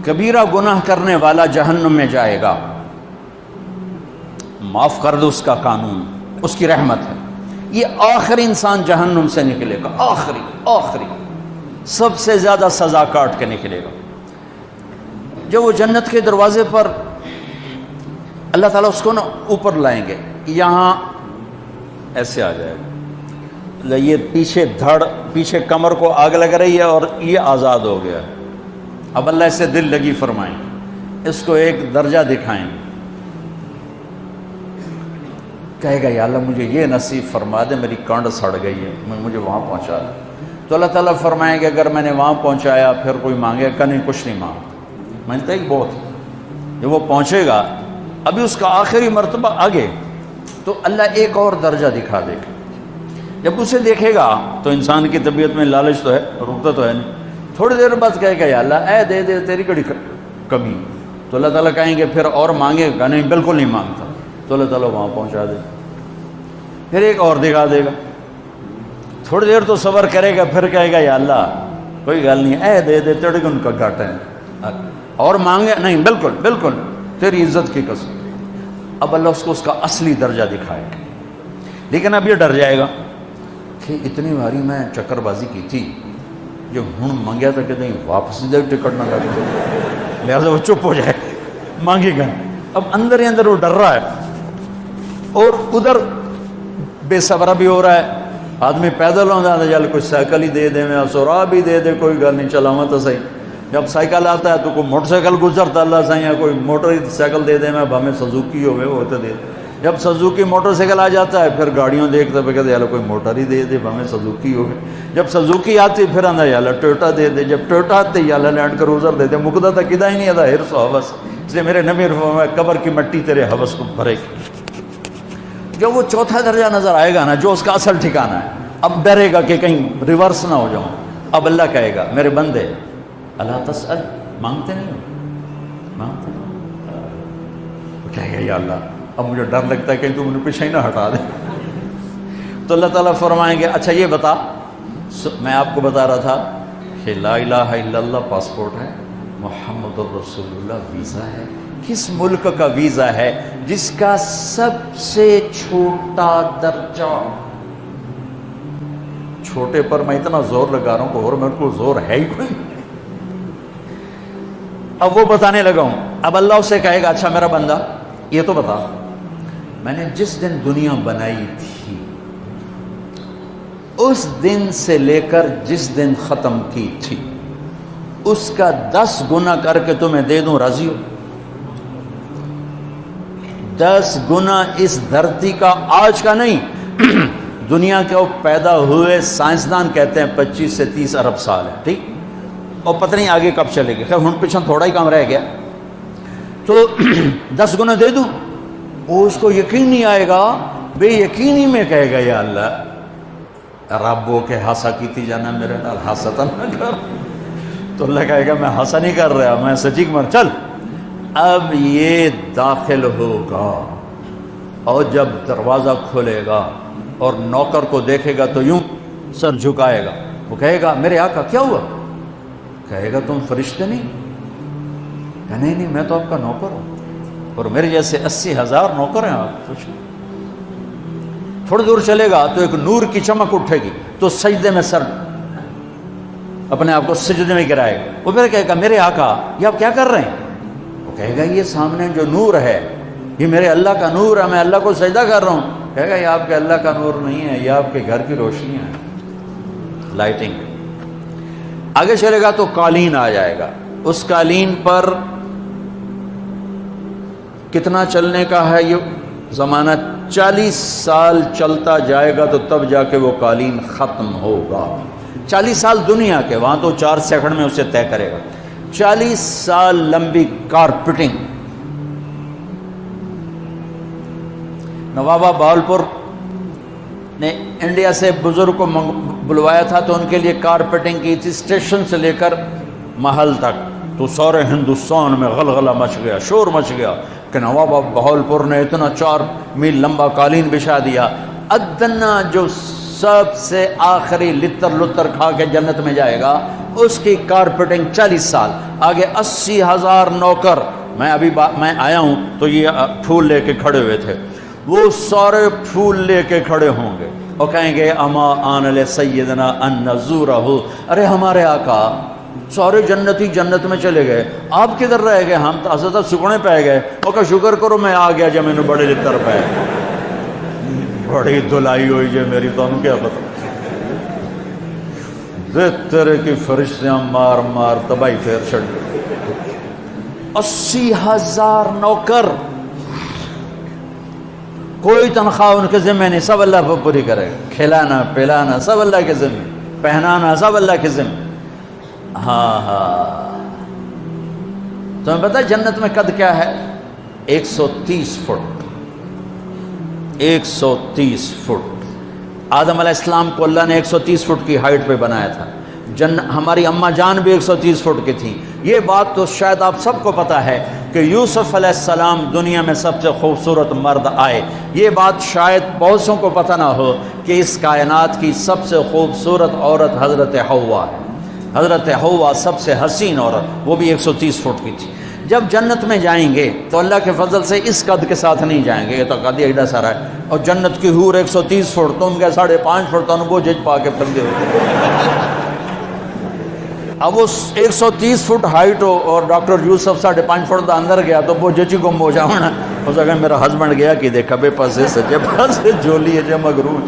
کبیرہ گناہ کرنے والا جہنم میں جائے گا، معاف کر دو اس کا قانون، اس کی رحمت ہے، یہ آخری انسان جہنم سے نکلے گا، آخری سب سے زیادہ سزا کاٹ کے نکلے گا۔ جب وہ جنت کے دروازے پر اللہ تعالیٰ اس کو نا اوپر لائیں گے، یہاں ایسے آ جائے گا، یہ پیچھے کمر کو آگ لگ رہی ہے اور یہ آزاد ہو گیا ہے۔ اب اللہ اسے دل لگی فرمائیں، اس کو ایک درجہ دکھائیں، کہے گا یا اللہ مجھے یہ نصیب فرما دے، میری کانڈ سڑ گئی ہے، مجھے وہاں پہنچا دے۔ تو اللہ تعالیٰ فرمائیں گے اگر میں نے وہاں پہنچایا پھر کوئی مانگے کہ نہیں، کچھ نہیں مانگتا، مانگتا ہی بہت۔ جب وہ پہنچے گا ابھی اس کا آخری مرتبہ آگے، تو اللہ ایک اور درجہ دکھا دے گا۔ جب اسے دیکھے گا تو انسان کی طبیعت میں لالچ تو ہے، رکتا تو ہے نہیں، تھوڑی دیر بعد کہے گا یا اللہ اے دے دے، تیری کڑی کمی۔ تو اللہ تعالیٰ کہیں گے پھر اور مانگے گا، نہیں بالکل نہیں مانگتا، تو اللہ تعالیٰ وہاں پہنچا دے، پھر ایک اور دکھا دے گا، تھوڑی دیر تو صبر کرے گا، پھر کہے گا یا اللہ کوئی گل نہیں، اے دے دے، تیرے کو ان کا گھاٹا ہے، اور مانگے نہیں بالکل تیری عزت کی قسم۔ اب اللہ اس کو اس کا اصلی درجہ دکھائے گا، لیکن اب یہ ڈر جائے گا کہ اتنی باری میں چکر بازی کی تھی، جو ہوں منگیا تھا کہ نہیں واپس دے ٹکٹ نہ لگے، لہٰذا وہ چپ ہو جائے، مانگے گا۔ اب اندر ہی اندر وہ ڈر رہا ہے، اور ادھر بے صبرا بھی ہو رہا ہے، آدمی پیدل ہو جاتا ہے، چل کوئی سائیکل ہی دے دے، میں سورا بھی دے دے، کوئی گل نہیں، چلاواں تو صحیح۔ جب سائیکل آتا ہے تو کوئی موٹر سائیکل گزرتا اللہ صحیح ہے، کوئی موٹر سائیکل دے دے، میں بھامے سزوکی ہوئے وہ تو دے دے۔ جب سزوکی موٹر سائیکل آ جاتا ہے پھر گاڑیوں دیکھتا پہ کہتے ہیں کوئی موٹر ہی دے دے، ہمیں سزوکی ہو گئے۔ جب سزوکی آتی پھر آتا ہے یالا ٹویوٹا دے دے، جب ٹویوٹا آتے یالا لینڈ کروزر دے دے، مقدہ تک کدا ہی نہیں آتا ہرس و حوث۔ اس لیے میرے نبی فرمایا قبر کی مٹی تیرے حوث کو بھرے گی۔ جو وہ چوتھا درجہ نظر آئے گا نا، جو اس کا اصل ٹھکانہ ہے، اب ڈرے گا کہ کہیں ریورس نہ ہو جاؤں۔ اب اللہ کہے گا میرے بندے اللہ تسأل، مانگتے نہیں، مانگتے نہیں، کہے گا یا اللہ اب مجھے ڈر لگتا ہے کہ تو مجھے پیچھے ہی نہ ہٹا دے۔ تو اللہ تعالیٰ فرمائیں گے اچھا یہ بتا، میں آپ کو بتا رہا تھا کہ لا الہ الا اللہ پاسپورٹ ہے، محمد الرسول اللہ ویزا ہے۔ کس ملک کا ویزا ہے؟ جس کا سب سے چھوٹا درجہ، چھوٹے پر میں اتنا زور لگا رہا ہوں کہ اور میرے کو زور ہے ہی کوئی۔ اب وہ بتانے لگا ہوں، اب اللہ اسے کہے گا اچھا میرا بندہ یہ تو بتا، میں نے جس دن دنیا بنائی تھی اس دن سے لے کر جس دن ختم کی تھی اس کا 10 گنا کر کے تمہیں دے دوں، راضی ہو؟ 10 گنا اس دھرتی کا، آج کا نہیں، دنیا کے وہ پیدا ہوئے سائنسدان کہتے ہیں 25 سے 30 ارب سال ہے، ٹھیک، اور پتہ نہیں آگے کب چلے گی، خیر ہن پیچھے تھوڑا ہی کام رہ گیا، تو 10 گنا دے دوں۔ وہ اس کو یقین نہیں آئے گا، بے یقینی میں کہے گا یا اللہ ربو کے ہاسا کیتی جانا میرے نال ہاسا نہ کر۔ تو اللہ کہے گا میں ہاسا نہیں کر رہا، میں سچی مر چل۔ اب یہ داخل ہوگا اور جب دروازہ کھولے گا اور نوکر کو دیکھے گا تو یوں سر جھکائے گا، وہ کہے گا میرے آقا کیا ہوا؟ کہے گا تم فرشتے نہیں؟ کہ نہیں میں تو آپ کا نوکر ہوں، اور میرے جیسے 80,000 نوکر ہیں، آپ کچھ نہیں۔ تھوڑی دور چلے گا تو ایک نور کی چمک اٹھے گی تو سجدے میں سر اپنے آپ کو سجدے میں گرائے گا، وہ پھر کہے گا میرے آقا یہ آپ کیا کر رہے ہیں؟ وہ کہے گا یہ سامنے جو نور ہے یہ میرے اللہ کا نور ہے، میں اللہ کو سجدہ کر رہا ہوں۔ کہے گا یہ آپ کے اللہ کا نور نہیں ہے، یہ آپ کے گھر کی روشنیاں ہیں، لائٹنگ۔ آگے چلے گا تو قالین آ جائے گا، اس قالین پر کتنا چلنے کا ہے یہ زمانہ؟ 40 سال چلتا جائے گا تو تب جا کے وہ قالین ختم ہوگا۔ 40 سال دنیا کے، وہاں تو 4 سیکنڈ میں اسے طے کرے گا۔ 40 سال لمبی کارپیٹنگ۔ نوابہ بہاولپور نے انڈیا سے بزرگ کو بلوایا تھا تو ان کے لیے کارپیٹنگ کی تھی، اسٹیشن سے لے کر محل تک، تو سارے ہندوستان میں غلغلہ مچ گیا، شور مچ گیا کہ نوابہ بہاولپور نے اتنا 4 میل لمبا قالین بچھا دیا۔ ادنا جو سب سے آخری لتر لتر کھا کے جنت میں جائے گا اس کی کارپیٹنگ 40 سال، آگے 80,000 نوکر. میں آیا ہوں تو یہ پھول لے کے کھڑے ہوئے تھے، وہ سارے پھول لے کے کھڑے ہوں گے اور کہیں گے اما آن لسیدنا ان نزورہ، ارے ہمارے آقا سارے جنتی جنت میں چلے گئے، آپ کدھر رہ گئے؟ ہم تو حضرت سکڑے پہ گئے. وہ کہ شکر کرو میں آ گیا جب میں نے بڑے لطر پہ بڑی دلائی ہوئی جی میری، تو کیا پتا طرح کی فرشتیاں مار مار تباہی پھیر چھڑ. 80,000 نوکر، کوئی تنخواہ ان کے ذمہ نہیں، سب اللہ پر پوری کرے گا، کھلانا پلانا سب اللہ کے ذمہ، پہنانا سب اللہ کے ذمہ. ہاں تمہیں پتہ ہے جنت میں قد کیا ہے؟ 130 فٹ. 130 فٹ. آدم علیہ السلام کو اللہ نے 130 فٹ کی ہائٹ پہ بنایا تھا. ہماری اماں جان بھی 130 فٹ کی تھی. یہ بات تو شاید آپ سب کو پتہ ہے کہ یوسف علیہ السلام دنیا میں سب سے خوبصورت مرد آئے. یہ بات شاید بہت سو کو پتہ نہ ہو کہ اس کائنات کی سب سے خوبصورت عورت حضرت حوا ہے. حضرت حوا سب سے حسین عورت، وہ بھی 130 فٹ کی تھی. جب جنت میں جائیں گے تو اللہ کے فضل سے اس قد کے ساتھ نہیں جائیں گے، یہ تو قد ایڈا سارا ہے، اور جنت کی حور 130 فٹ، تم کیا 5.5 فٹ، تو وہ جج پا کے پردے ہوتے. اب وہ 130 فٹ ہائٹ ہو اور ڈاکٹر یوسف 5.5 فٹ دا اندر گیا تو وہ جچی گم ہو جانا. ہو سکتا ہے میرا ہسبینڈ گیا کہ دیکھا بے پاسے سجے پاسے جولی ہے جے مغرور.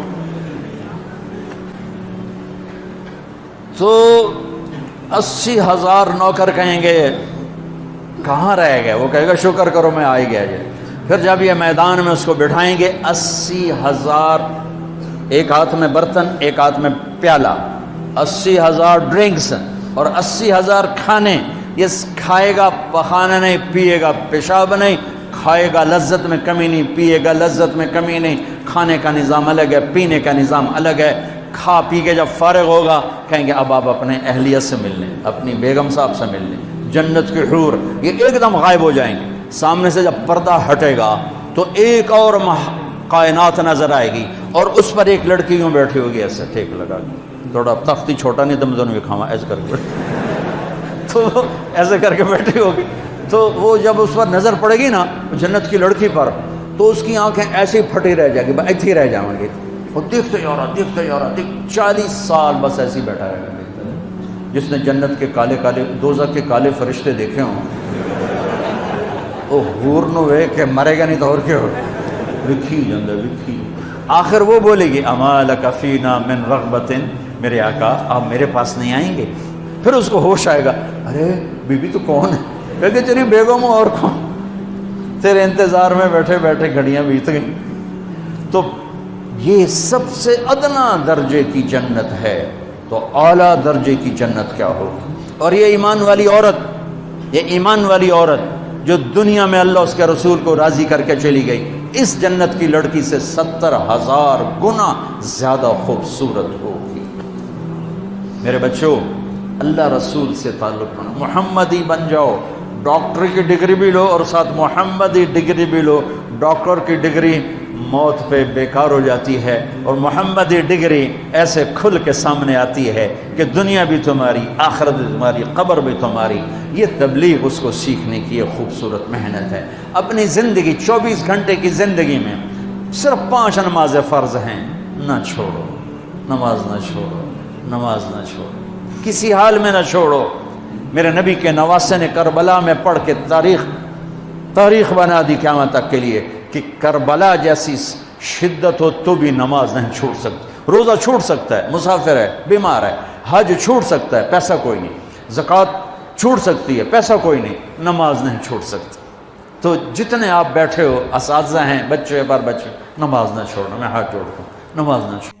تو 80,000 نوکر کہیں گے کہاں رہ گئے؟ وہ کہے گا شکر کرو میں آ ہی گیا. پھر جب یہ میدان میں اس کو بٹھائیں گے 80,000، ایک ہاتھ میں برتن ایک ہاتھ میں پیالہ، 80,000 ڈرنکس اور 80,000 کھانے. یہ کھائے گا پخانا نہیں، پیے گا پیشاب نہیں، کھائے گا لذت میں کمی نہیں، پیے گا لذت میں کمی نہیں. کھانے کا نظام الگ ہے، پینے کا نظام الگ ہے. کھا پی کے جب فارغ ہوگا کہیں گے اب آپ اپنے اہلیت سے مل لیں، اپنی بیگم صاحب سے مل لیں. جنت کی حور یہ ایک دم غائب ہو جائیں گے. سامنے سے جب پردہ ہٹے گا تو ایک اور کائنات نظر آئے گی، اور اس پر ایک لڑکی یوں بیٹھی ہوگی ایسے ٹھیک لگا کے، تھوڑا تختی چھوٹا نہیں دم دونوں بھی کھاوا ایسے کر کے تو ایسے کر کے بیٹھی ہوگی. تو وہ جب اس پر نظر پڑے گی نا جنت کی لڑکی پر، تو اس کی آنکھیں ایسی پھٹی رہ جائیں گی، ایسے ہی رہ جائیں گی. وہ دیکھتے جا رہا 40 سال بس ایسے ہی بیٹھا رہے گا. جس نے جنت کے کالے کالے دوزخ کے کالے فرشتے دیکھے ہوں وہ حور نو وے کہ مرے گا نہیں تو اور کیا ہو لکھی جاندہ لکھی. آخر وہ بولے گی اما لک فینا من رغبت، میرے آقا آپ میرے پاس نہیں آئیں گے؟ پھر اس کو ہوش آئے گا، ارے بی بی تو کون ہے؟ کہتے تیری بیگم اور کون؟ تیرے انتظار میں بیٹھے بیٹھے گھڑیاں بیت گئیں. تو یہ سب سے ادنا درجے کی جنت ہے، تو اعلیٰ درجے کی جنت کیا ہوگی؟ اور یہ ایمان والی عورت، یہ ایمان والی عورت جو دنیا میں اللہ اس کے رسول کو راضی کر کے چلی گئی، اس جنت کی لڑکی سے 70,000 گنا زیادہ خوبصورت ہوگی. میرے بچوں اللہ رسول سے تعلق بنا، محمدی بن جاؤ. ڈاکٹر کی ڈگری بھی لو اور ساتھ محمدی ڈگری بھی لو. ڈاکٹر کی ڈگری موت پہ بیکار ہو جاتی ہے، اور محمدی ڈگری ایسے کھل کے سامنے آتی ہے کہ دنیا بھی تمہاری، آخرت بھی تمہاری، قبر بھی تمہاری. یہ تبلیغ اس کو سیکھنے کی ایک خوبصورت محنت ہے. اپنی زندگی 24 گھنٹے کی زندگی میں صرف 5 نمازیں فرض ہیں، نہ چھوڑو. نماز نہ چھوڑو، نماز نہ چھوڑو، کسی حال میں نہ چھوڑو. میرے نبی کے نواسے نے کربلا میں پڑھ کے تاریخ بنا دی قیامت تک کے لیے کہ کربلا جیسی شدت ہو تو بھی نماز نہیں چھوٹ سکتی. روزہ چھوٹ سکتا ہے، مسافر ہے، بیمار ہے. حج چھوٹ سکتا ہے، پیسہ کوئی نہیں. زکوٰۃ چھوٹ سکتی ہے، پیسہ کوئی نہیں. نماز نہیں چھوٹ سکتی. تو جتنے آپ بیٹھے ہو، اساتذہ ہیں، بچے بار بچے، نماز نہ چھوڑنا. میں ہاتھ جوڑتا ہوں، نماز نہ چھوڑنا.